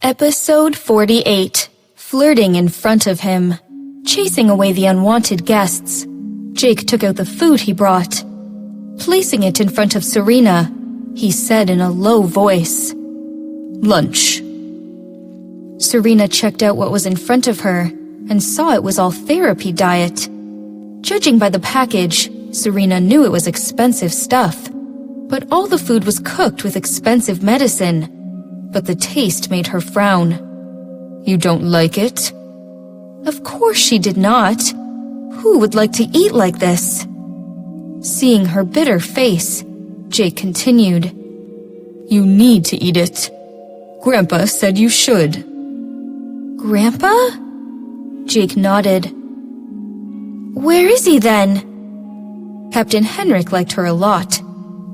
Episode 48. Flirting in front of him. Chasing away the unwanted guests, Jake took out the food he brought. Placing it in front of Serena, he said in a low voice, "Lunch." Serena checked out what was in front of her and saw it was all therapy diet. Judging by the package, Serena knew it was expensive stuff. But all the food was cooked with expensive medicine. But the taste made her frown. "You don't like it?" Of course she did not. Who would like to eat like this? Seeing her bitter face, Jake continued, "You need to eat it. Grandpa said you should." Grandpa? Jake nodded. "Where is he then?" Captain Henrik liked her a lot.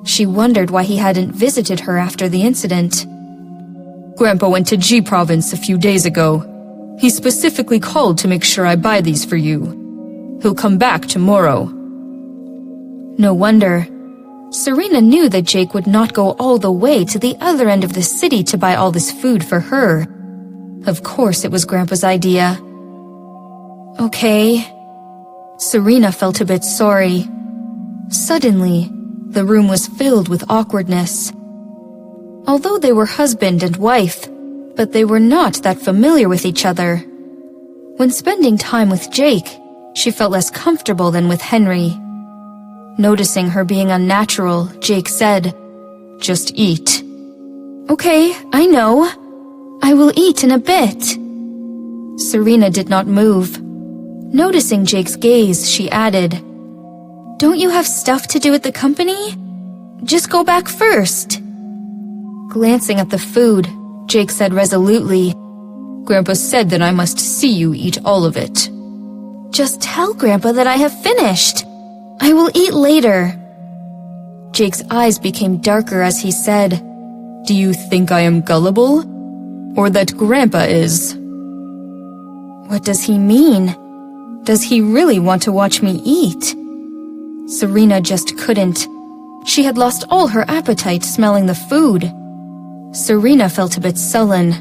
She wondered why he hadn't visited her after the incident. "Grandpa went to G Province a few days ago. He specifically called to make sure I buy these for you. He'll come back tomorrow." No wonder. Serena knew that Jake would not go all the way to the other end of the city to buy all this food for her. Of course it was Grandpa's idea. Okay. Serena felt a bit sorry. Suddenly, the room was filled with awkwardness. Although they were husband and wife, but they were not that familiar with each other. When spending time with Jake, she felt less comfortable than with Henry. Noticing her being unnatural, Jake said, "Just eat." "Okay, I know. I will eat in a bit." Serena did not move. Noticing Jake's gaze, she added, "Don't you have stuff to do at the company? Just go back first." Glancing at the food, Jake said resolutely, "Grandpa said that I must see you eat all of it." "Just tell Grandpa that I have finished. I will eat later." Jake's eyes became darker as he said, "Do you think I am gullible? Or that Grandpa is?" What does he mean? Does he really want to watch me eat? Serena just couldn't. She had lost all her appetite smelling the food. Serena felt a bit sullen.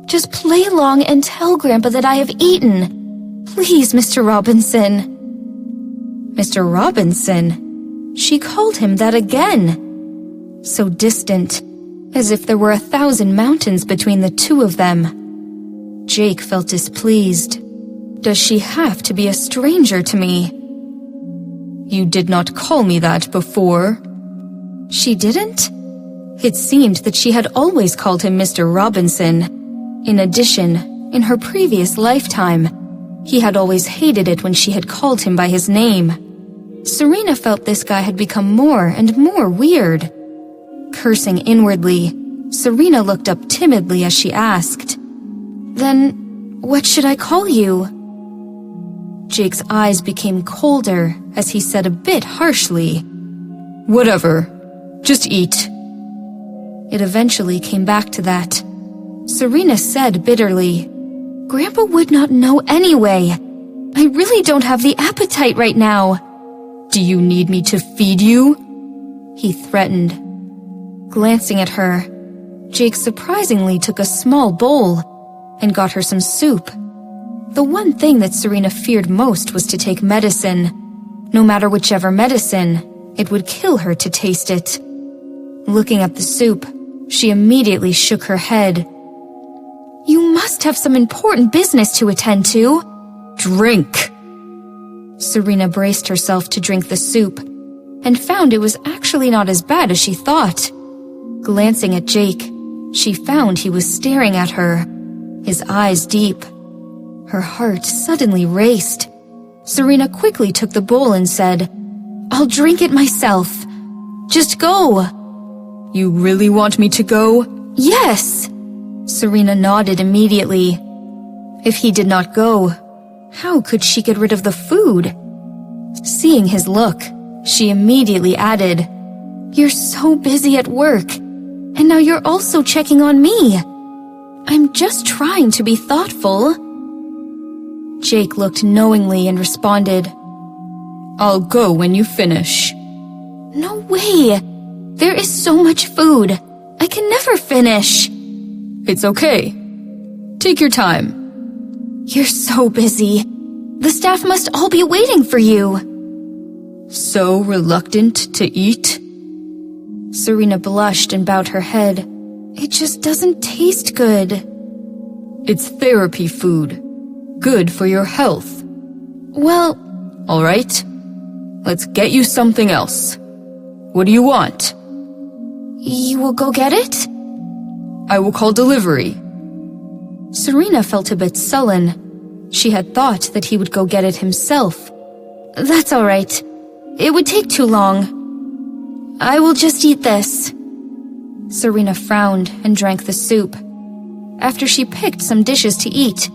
"Just play along and tell Grandpa that I have eaten. Please, Mr. Robinson." Mr. Robinson? She called him that again. So distant, as if there were 1,000 mountains between the two of them. Jake felt displeased. Does she have to be a stranger to me? "You did not call me that before." She didn't? It seemed that she had always called him Mr. Robinson. In addition, in her previous lifetime, he had always hated it when she had called him by his name. Serena felt this guy had become more and more weird. Cursing inwardly, Serena looked up timidly as she asked, "Then, what should I call you?" Jake's eyes became colder as he said a bit harshly, "Whatever. Just eat." It eventually came back to that. Serena said bitterly, "Grandpa would not know anyway. I really don't have the appetite right now." "Do you need me to feed you?" he threatened. Glancing at her, Jake surprisingly took a small bowl and got her some soup. The one thing that Serena feared most was to take medicine. No matter whichever medicine, it would kill her to taste it. Looking at the soup, she immediately shook her head. "You must have some important business to attend to." "Drink!" Serena braced herself to drink the soup, and found it was actually not as bad as she thought. Glancing at Jake, she found he was staring at her, his eyes deep. Her heart suddenly raced. Serena quickly took the bowl and said, "I'll drink it myself. Just go." "You really want me to go?" "Yes." Serena nodded immediately. If he did not go, how could she get rid of the food? Seeing his look, she immediately added, "You're so busy at work, and now you're also checking on me. I'm just trying to be thoughtful." Jake looked knowingly and responded, "I'll go when you finish." "No way! There is so much food. I can never finish." It's okay. Take your time. You're so busy. The staff must all be waiting for you. So reluctant to eat? Serena blushed and bowed her head. It just doesn't taste good. It's therapy food. Good for your health. Well, all right. Let's get you something else. What do you want? you will go get it? I will call delivery. Serena felt a bit sullen. She had thought that he would go get it himself. That's all right. It would take too long. I will just eat this. Serena frowned and drank the soup. After she picked some dishes to eat,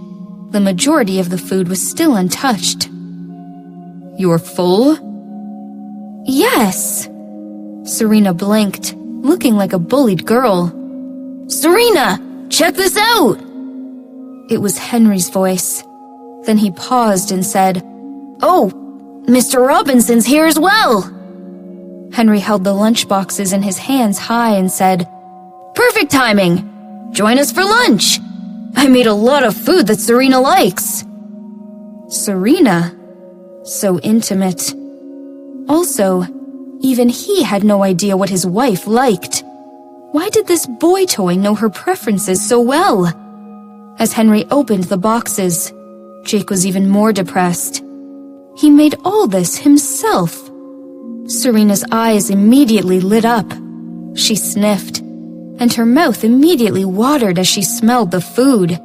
the majority of the food was still untouched. You're full? Yes. Serena blinked, looking like a bullied girl. Serena, check this out! It was Henry's voice. Then he paused and said, Oh, Mr. Robinson's here as well. Henry held the lunch boxes in his hands high and said, Perfect timing! Join us for lunch! I made a lot of food that Serena likes. Serena? So intimate. Also, even he had no idea what his wife liked. Why did this boy toy know her preferences so well? As Henry opened the boxes, Jake was even more depressed. He made all this himself. Serena's eyes immediately lit up. She sniffed, and her mouth immediately watered as she smelled the food.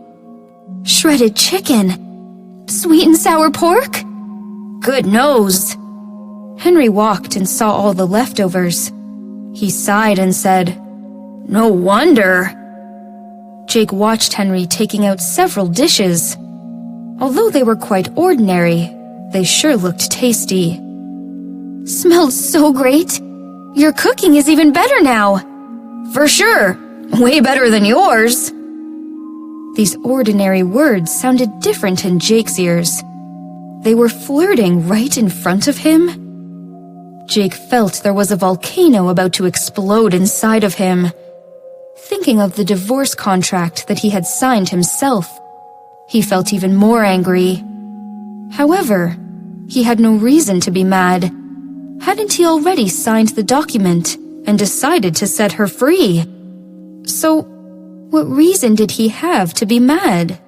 Shredded chicken. Sweet and sour pork? Good nose. Henry walked and saw all the leftovers. He sighed and said, No wonder. Jake watched Henry taking out several dishes. Although they were quite ordinary, they sure looked tasty. Smells so great. Your cooking is even better now. For sure. Way better than yours. These ordinary words sounded different in Jake's ears. They were flirting right in front of him. Jake felt there was a volcano about to explode inside of him. Thinking of the divorce contract that he had signed himself, he felt even more angry. However, he had no reason to be mad. Hadn't he already signed the document and decided to set her free? So, what reason did he have to be mad?